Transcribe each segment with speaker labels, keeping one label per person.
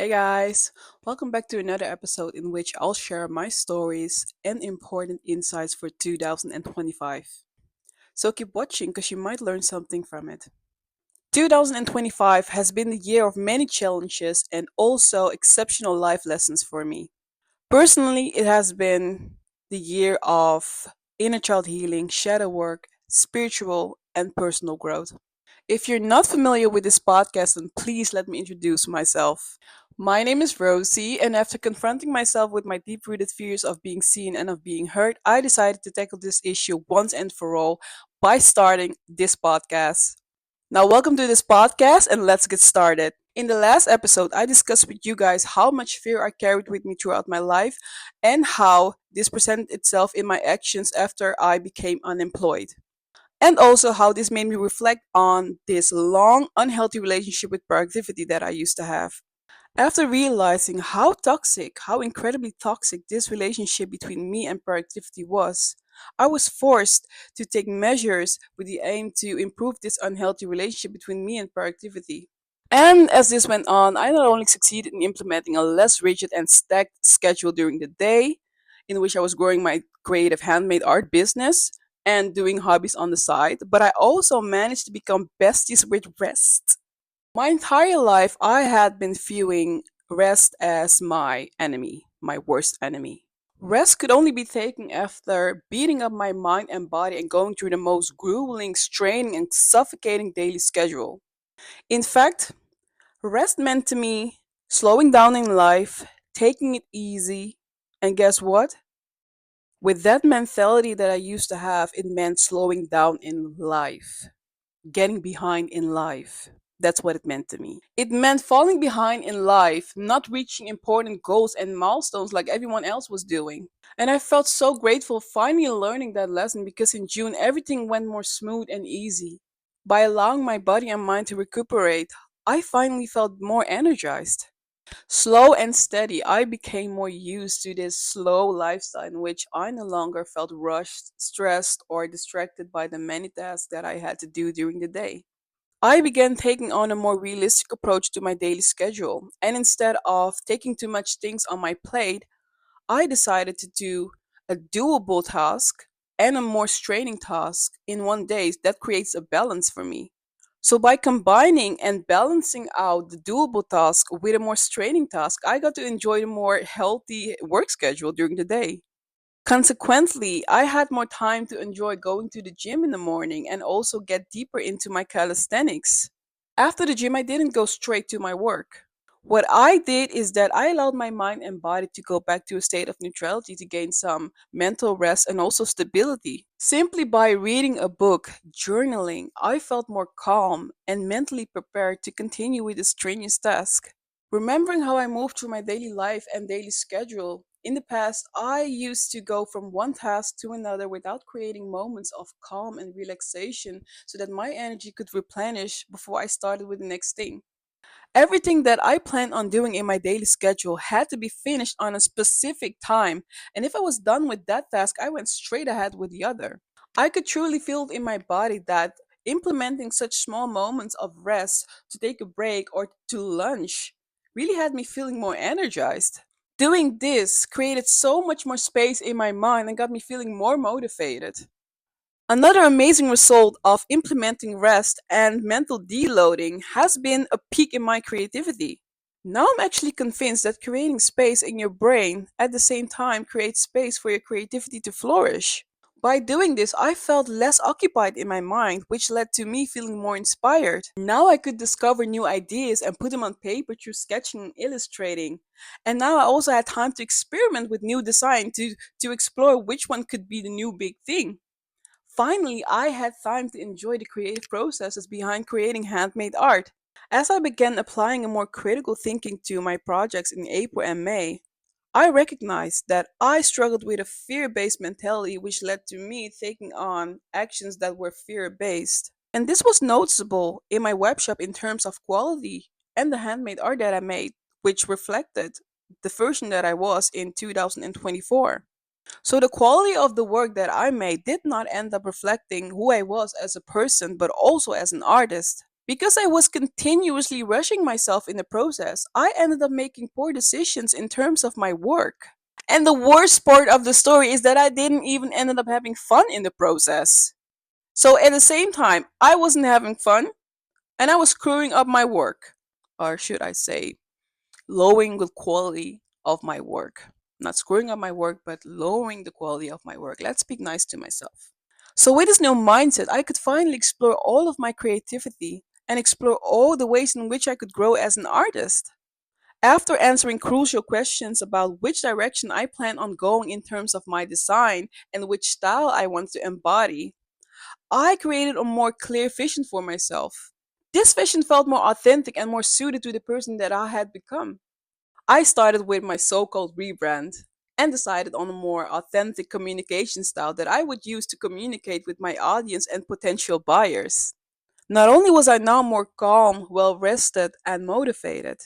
Speaker 1: Hey guys, welcome back to another episode in which I'll share my stories and important insights for 2025. So keep watching because you might learn something from it. 2025 has been the year of many challenges and also exceptional life lessons for me. Personally, it has been the year of inner child healing, shadow work, spiritual, and personal growth. If you're not familiar with this podcast, then please let me introduce myself. My name is Rosie, and after confronting myself with my deep rooted fears of being seen and of being heard, I decided to tackle this issue once and for all by starting this podcast. Now, welcome to this podcast, and let's get started. In the last episode, I discussed with you guys how much fear I carried with me throughout my life and how this presented itself in my actions after I became unemployed. And also how this made me reflect on this long, unhealthy relationship with productivity that I used to have. After realizing how incredibly toxic this relationship between me and productivity was, I was forced to take measures with the aim to improve this unhealthy relationship between me and productivity. And as this went on, I not only succeeded in implementing a less rigid and stacked schedule during the day, in which I was growing my creative handmade art business and doing hobbies on the side, but I also managed to become besties with rest. My entire life, I had been viewing rest as my enemy, my worst enemy. Rest could only be taken after beating up my mind and body and going through the most grueling, straining, and suffocating daily schedule. In fact, rest meant to me slowing down in life, taking it easy, and guess what? With that mentality that I used to have, it meant slowing down in life, getting behind in life. That's what it meant to me. It meant falling behind in life, not reaching important goals and milestones like everyone else was doing. And I felt so grateful finally learning that lesson because in June everything went more smooth and easy. By allowing my body and mind to recuperate, I finally felt more energized. Slow and steady, I became more used to this slow lifestyle in which I no longer felt rushed, stressed, or distracted by the many tasks that I had to do during the day. I began taking on a more realistic approach to my daily schedule, and instead of taking too much things on my plate, I decided to do a doable task and a more straining task in one day that creates a balance for me. So by combining and balancing out the doable task with a more straining task, I got to enjoy a more healthy work schedule during the day. Consequently, I had more time to enjoy going to the gym in the morning and also get deeper into my calisthenics. After the gym, I didn't go straight to my work. What I did is that I allowed my mind and body to go back to a state of neutrality to gain some mental rest and also stability. Simply by reading a book, journaling, I felt more calm and mentally prepared to continue with the strenuous task. Remembering how I moved through my daily life and daily schedule, in the past, I used to go from one task to another without creating moments of calm and relaxation so that my energy could replenish before I started with the next thing. Everything that I planned on doing in my daily schedule had to be finished on a specific time, and if I was done with that task, I went straight ahead with the other. I could truly feel it in my body that implementing such small moments of rest to take a break or to lunch really had me feeling more energized. Doing this created so much more space in my mind and got me feeling more motivated. Another amazing result of implementing rest and mental deloading has been a peak in my creativity. Now I'm actually convinced that creating space in your brain at the same time creates space for your creativity to flourish. By doing this, I felt less occupied in my mind, which led to me feeling more inspired. Now I could discover new ideas and put them on paper through sketching and illustrating. And now I also had time to experiment with new design to explore which one could be the new big thing. Finally, I had time to enjoy the creative processes behind creating handmade art. As I began applying a more critical thinking to my projects in April and May, I recognized that I struggled with a fear based mentality, which led to me taking on actions that were fear based. And this was noticeable in my webshop in terms of quality and the handmade art that I made, which reflected the version that I was in 2024. So the quality of the work that I made did not end up reflecting who I was as a person, but also as an artist. Because I was continuously rushing myself in the process, I ended up making poor decisions in terms of my work. And the worst part of the story is that I didn't even ended up having fun in the process. So at the same time, I wasn't having fun and I was screwing up my work. Or should I say, lowering the quality of my work. Not screwing up my work, but lowering the quality of my work. Let's speak nice to myself. So, with this new mindset, I could finally explore all of my creativity and explore all the ways in which I could grow as an artist. After answering crucial questions about which direction I plan on going in terms of my design and which style I want to embody, I created a more clear vision for myself. This vision felt more authentic and more suited to the person that I had become. I started with my so called rebrand and decided on a more authentic communication style that I would use to communicate with my audience and potential buyers. Not only was I now more calm, well rested, and motivated,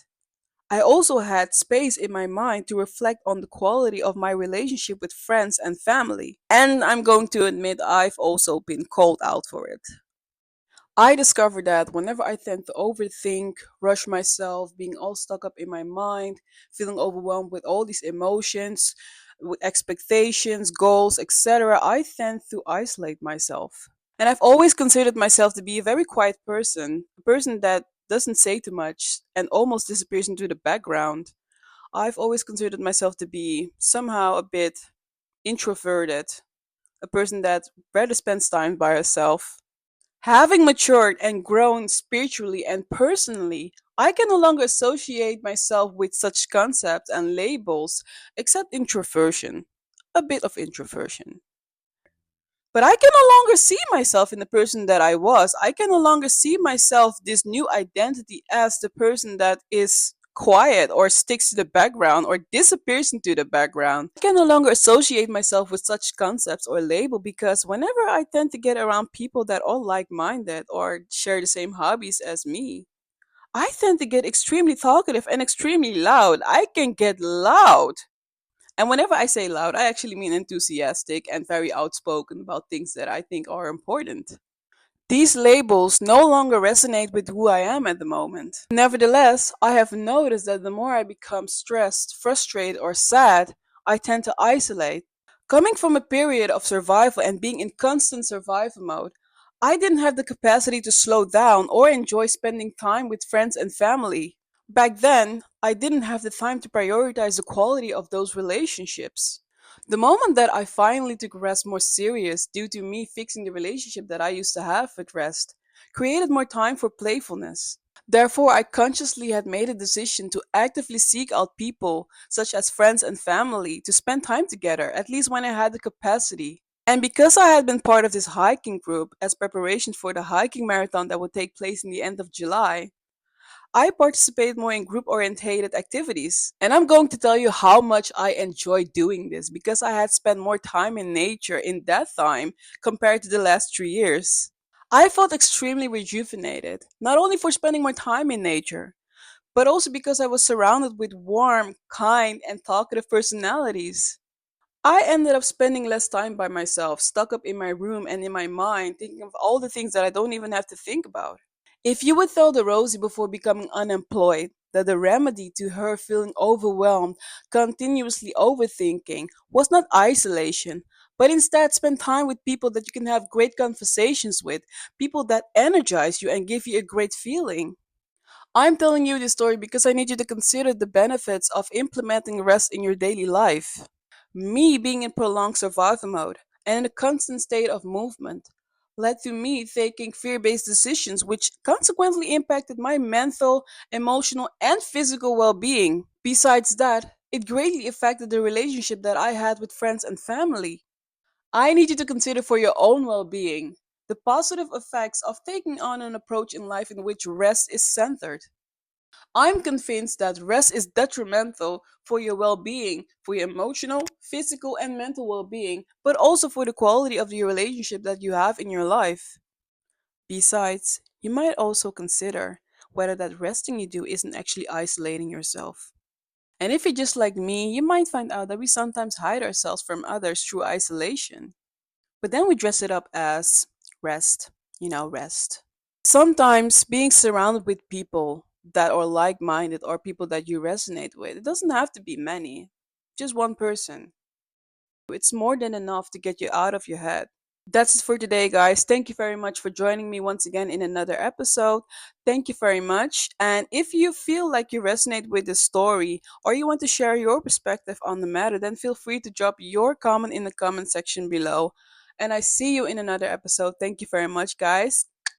Speaker 1: I also had space in my mind to reflect on the quality of my relationship with friends and family. And I'm going to admit I've also been called out for it. I discovered that whenever I tend to overthink, rush myself, being all stuck up in my mind, feeling overwhelmed with all these emotions, with expectations, goals, etc., I tend to isolate myself. And I've always considered myself to be a very quiet person, a person that doesn't say too much and almost disappears into the background. I've always considered myself to be somehow a bit introverted, a person that rather spends time by herself. Having matured and grown spiritually and personally, I can no longer associate myself with such concepts and labels except introversion, a bit of introversion. But I can no longer see myself in the person that I was. I can no longer see myself, this new identity, as the person that is quiet or sticks to the background or disappears into the background. I can no longer associate myself with such concepts or label because whenever I tend to get around people that are like minded or share the same hobbies as me, I tend to get extremely talkative and extremely loud. I can get loud. And whenever I say loud, I actually mean enthusiastic and very outspoken about things that I think are important. These labels no longer resonate with who I am at the moment. Nevertheless, I have noticed that the more I become stressed, frustrated, or sad, I tend to isolate. Coming from a period of survival and being in constant survival mode, I didn't have the capacity to slow down or enjoy spending time with friends and family. Back then, I didn't have the time to prioritize the quality of those relationships. The moment that I finally took rest more serious due to me fixing the relationship that I used to have with rest, created more time for playfulness. Therefore, I consciously had made a decision to actively seek out people, such as friends and family, to spend time together, at least when I had the capacity. And because I had been part of this hiking group as preparation for the hiking marathon that would take place in the end of July, I participate more in group orientated activities. And I'm going to tell you how much I enjoy doing this because I had spent more time in nature in that time compared to the last 3 years. I felt extremely rejuvenated, not only for spending more time in nature, but also because I was surrounded with warm, kind, and talkative personalities. I ended up spending less time by myself, stuck up in my room and in my mind, thinking of all the things that I don't even have to think about. If you would tell the Rosie before becoming unemployed that the remedy to her feeling overwhelmed, continuously overthinking, was not isolation, but instead spend time with people that you can have great conversations with, people that energize you and give you a great feeling. I'm telling you this story because I need you to consider the benefits of implementing rest in your daily life. Me being in prolonged survival mode and in a constant state of movement led to me taking fear based decisions, which consequently impacted my mental, emotional, and physical well being. Besides that, it greatly affected the relationship that I had with friends and family. I need you to consider for your own well being the positive effects of taking on an approach in life in which rest is centered. I'm convinced that rest is detrimental for your well being, for your emotional, physical, and mental well being, but also for the quality of the relationship that you have in your life. Besides, you might also consider whether that resting you do isn't actually isolating yourself. And if you're just like me, you might find out that we sometimes hide ourselves from others through isolation. But then we dress it up as rest, rest. Sometimes being surrounded with people that are like minded or people that you resonate with, it doesn't have to be many, just one person. It's more than enough to get you out of your head. That's it for today, guys. Thank you very much for joining me once again in another episode. Thank you very much. And if you feel like you resonate with the story or you want to share your perspective on the matter, then feel free to drop your comment in the comment section below. And I see you in another episode. Thank you very much, guys.